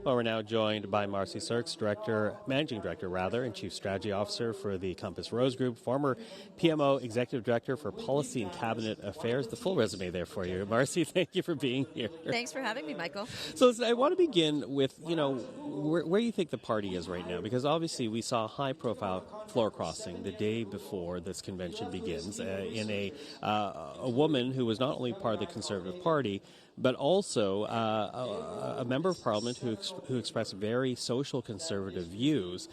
Well, we're now joined by Marci Surkes, Managing Director, and Chief Strategy Officer for the Compass Rose Group, former PMO Executive Director for Policy and Cabinet Affairs. The full resume there for you. Marci, thank you for being here. Thanks for having me, Michael. So listen, I want to begin with, where you think the party is right now, because obviously we saw a high-profile floor crossing the day before this convention begins in a woman who was not only part of the Conservative Party, but also a member of Parliament who expressed very social conservative views.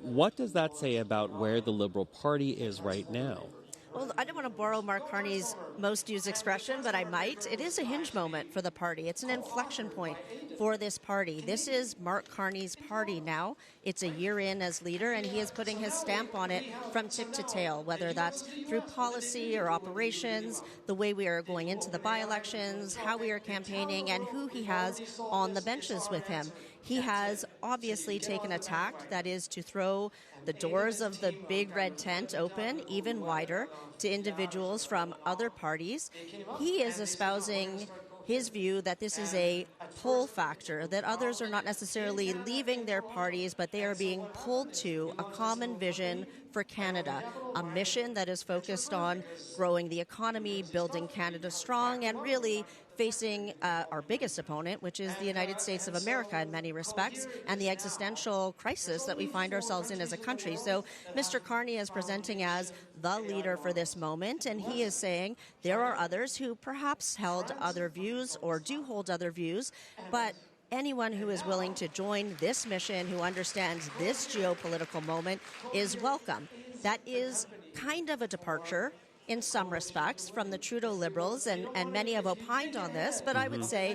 What does that say about where the Liberal Party is right now? Well, I don't want to borrow Mark Carney's most used expression, but I might. It is a hinge moment for the party. It's an inflection point for this party. This is Mark Carney's party now. It's a year in as leader, and he is putting his stamp on it from tip to tail, whether that's through policy or operations, the way we are going into the by-elections, how we are campaigning, and who he has on the benches with him. He has obviously taken a tack, that is to throw the doors of the big red tent open even wider to individuals from other parties. He is espousing his view that this is a pull factor, that others are not necessarily leaving their parties, but they are being pulled to a common vision for Canada, a mission that is focused on growing the economy, building Canada strong, and really facing our biggest opponent, which is the United States of America in many respects, and the existential crisis that we find ourselves in as a country. So Mr. Carney is presenting as the leader for this moment, and he is saying there are others who perhaps held other views or do hold other views, but anyone who is willing to join this mission, who understands this geopolitical moment, is welcome. That is kind of a departure in some respects from the Trudeau Liberals, and many have opined on this, but I would say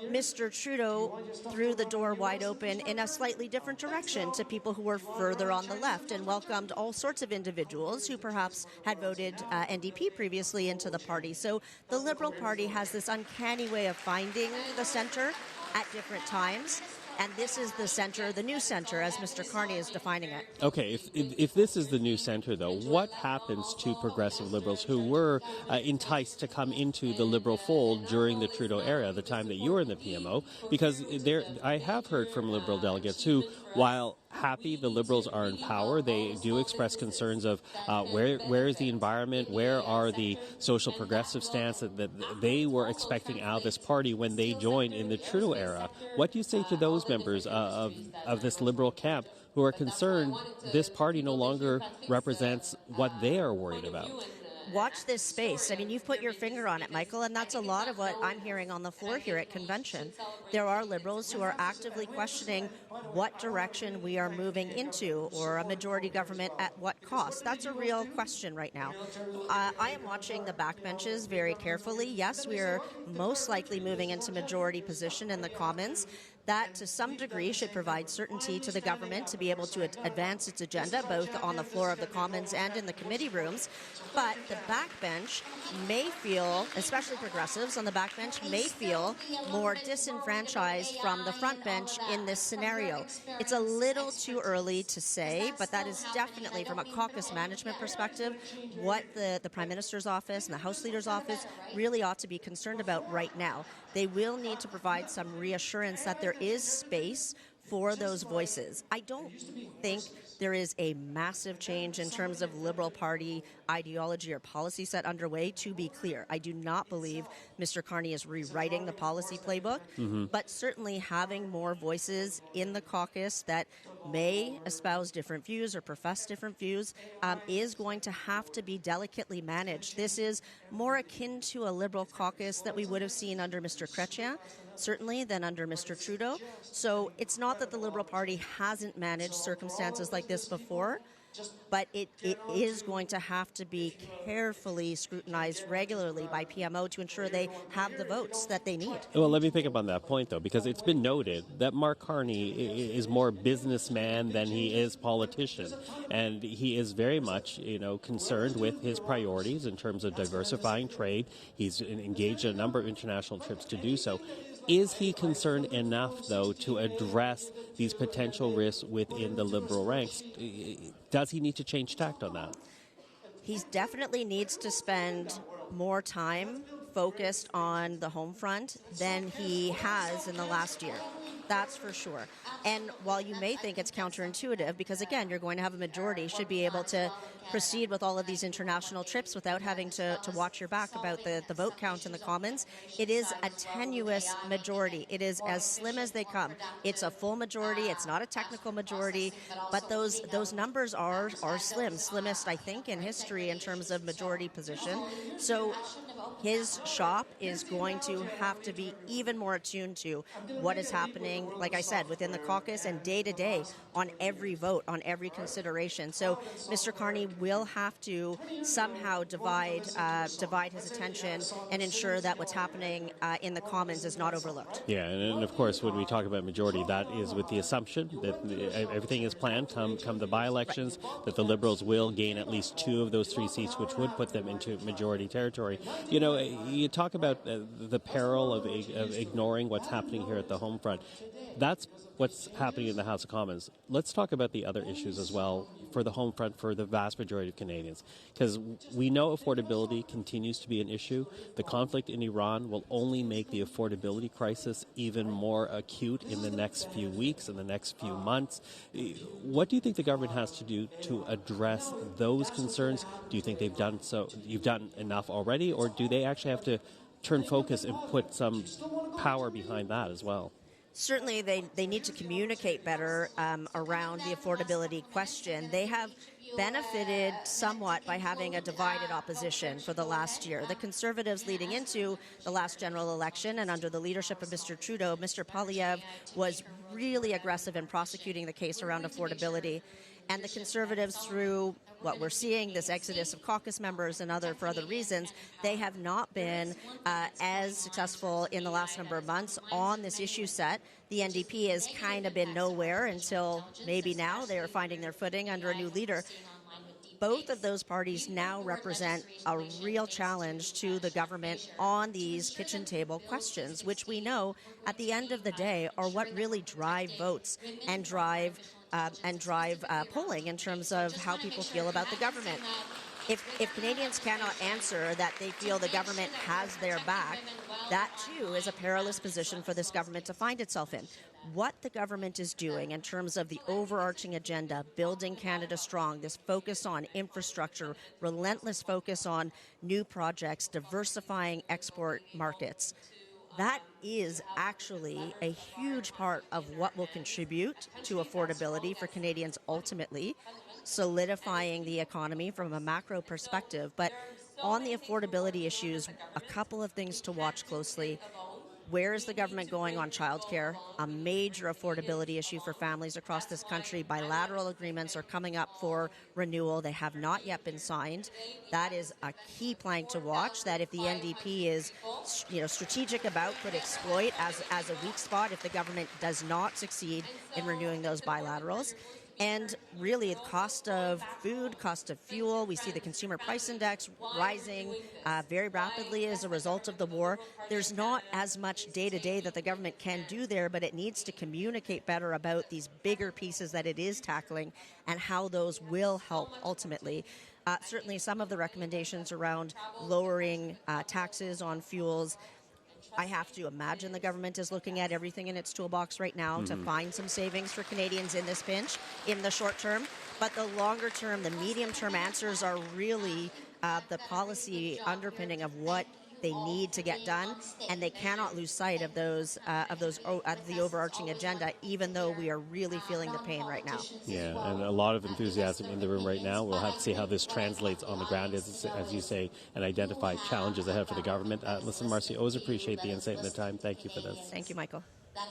Mr. Trudeau threw the door wide open in a slightly different direction to people who were further on the left and welcomed all sorts of individuals who perhaps had voted NDP previously into the party. So the Liberal Party has this uncanny way of finding the centre at different times. And this is the center, the new center, as Mr. Carney is defining it. Okay, if this is the new center, though, what happens to progressive Liberals who were enticed to come into the Liberal fold during the Trudeau era, the time that you were in the PMO? Because I have heard from Liberal delegates who, while happy the Liberals are in power, they do express concerns of where is the environment, where are the social progressive stance that they were expecting out of this party when they joined in the Trudeau era. What do you say to those members of this Liberal camp who are concerned this party no longer represents what they are worried about? Watch this space. I mean, you've put your finger on it, Michael, and that's a lot of what I'm hearing on the floor here at convention. There are Liberals who are actively questioning what direction we are moving into, or a majority government at what cost. That's a real question right now. I am watching the backbenches very carefully. Yes, we are most likely moving into majority position in the Commons. That, to some degree, should provide certainty to the government to be able to advance its agenda, both on the floor of the Commons and in the committee rooms. But the backbench may feel, especially progressives on the backbench, may feel more disenfranchised from the front bench in this scenario. It's a little too early to say, but that is definitely, from a caucus management perspective, what the Prime Minister's office and the House Leader's office really ought to be concerned about right now. They will need to provide some reassurance that there is space for those voices. I don't think there is a massive change in terms of Liberal Party ideology or policy set underway, to be clear. I do not believe Mr. Carney is rewriting the policy playbook, but certainly having more voices in the caucus that may espouse different views or profess different views is going to have to be delicately managed. This is more akin to a Liberal caucus that we would have seen under Mr. Chrétien, certainly, than under Mr. Trudeau. So it's not that the Liberal Party hasn't managed circumstances like this before, but it is going to have to be carefully scrutinized regularly by PMO to ensure they have the votes that they need. Well, let me pick up on that point, though, because it's been noted that Mark Carney is more businessman than he is politician, and he is very much, concerned with his priorities in terms of diversifying trade. He's engaged in a number of international trips to do so. Is he concerned enough, though, to address these potential risks within the Liberal ranks? Does he need to change tact on that? He definitely needs to spend more time focused on the home front than he has in the last year. That's for sure. And while you may think it's counterintuitive, because again, you're going to have a majority, should be able to proceed with all of these international trips without having to watch your back about the vote count in the Commons, it is a tenuous majority. It is as slim as they come. It's a full majority. It's not a technical majority, but those numbers are slim. Slimmest, I think, in history in terms of majority position. So his shop is going to have to be even more attuned to what is happening, like I said, within the caucus and day to day on every vote, on every consideration. So Mr. Carney will have to somehow divide his attention and ensure that what's happening in the Commons is not overlooked. Yeah, and of course, when we talk about majority, that is with the assumption that everything is planned come the by-elections, right, that the Liberals will gain at least 2 of those 3 seats, which would put them into majority territory. You know, you talk about the peril of ignoring what's happening here at the home front. That's what's happening in the House of Commons. Let's talk about the other issues as well for the home front for the vast majority of Canadians, because we know affordability continues to be an issue. The conflict in Iran will only make the affordability crisis even more acute in the next few weeks, in the next few months. What do you think the government has to do to address those concerns? Do you think you've done enough already, or do they actually have to turn focus and put some power behind that as well? Certainly, they need to communicate better around the affordability question. They have benefited somewhat by having a divided opposition for the last year. The Conservatives leading into the last general election and under the leadership of Mr. Trudeau, Mr. Poilievre was really aggressive in prosecuting the case around affordability. And the Conservatives, through what we're seeing, this exodus of caucus members and for other reasons, they have not been as successful in the last number of months on this issue set. The NDP has kind of been nowhere until maybe now they are finding their footing under a new leader. Both of those parties now represent a real challenge to the government on these kitchen table questions, which we know at the end of the day are what really drive votes and drive polling in terms of how people feel about the government. If Canadians cannot answer that they feel the government has their back, that too is a perilous position for this government to find itself in. What the government is doing in terms of the overarching agenda, building Canada strong, this focus on infrastructure, relentless focus on new projects, diversifying export markets, that is actually a huge part of what will contribute to affordability for Canadians ultimately, solidifying the economy from a macro perspective. But on the affordability issues, a couple of things to watch closely. Where is the government going on childcare? A major affordability issue for families across this country. Bilateral agreements are coming up for renewal. They have not yet been signed. That is a key plank to watch that if the NDP is strategic about, could exploit as a weak spot if the government does not succeed in renewing those bilaterals. And really, the cost of food, cost of fuel, we see the consumer price index rising very rapidly as a result of the war. There's not as much day-to-day that the government can do there, but it needs to communicate better about these bigger pieces that it is tackling and how those will help ultimately. Certainly, some of the recommendations around lowering taxes on fuels, I have to imagine the government is looking at everything in its toolbox right now to find some savings for Canadians in this pinch in the short term. But the longer term, the medium term answers are really the policy underpinning of what they need to get done, and they cannot lose sight of the overarching agenda, even though we are really feeling the pain right now. Yeah, and a lot of enthusiasm in the room right now. We'll have to see how this translates on the ground, as you say, and identify challenges ahead for the government. Listen, Marci, always appreciate the insight and the time. Thank you for this. Thank you, Michael.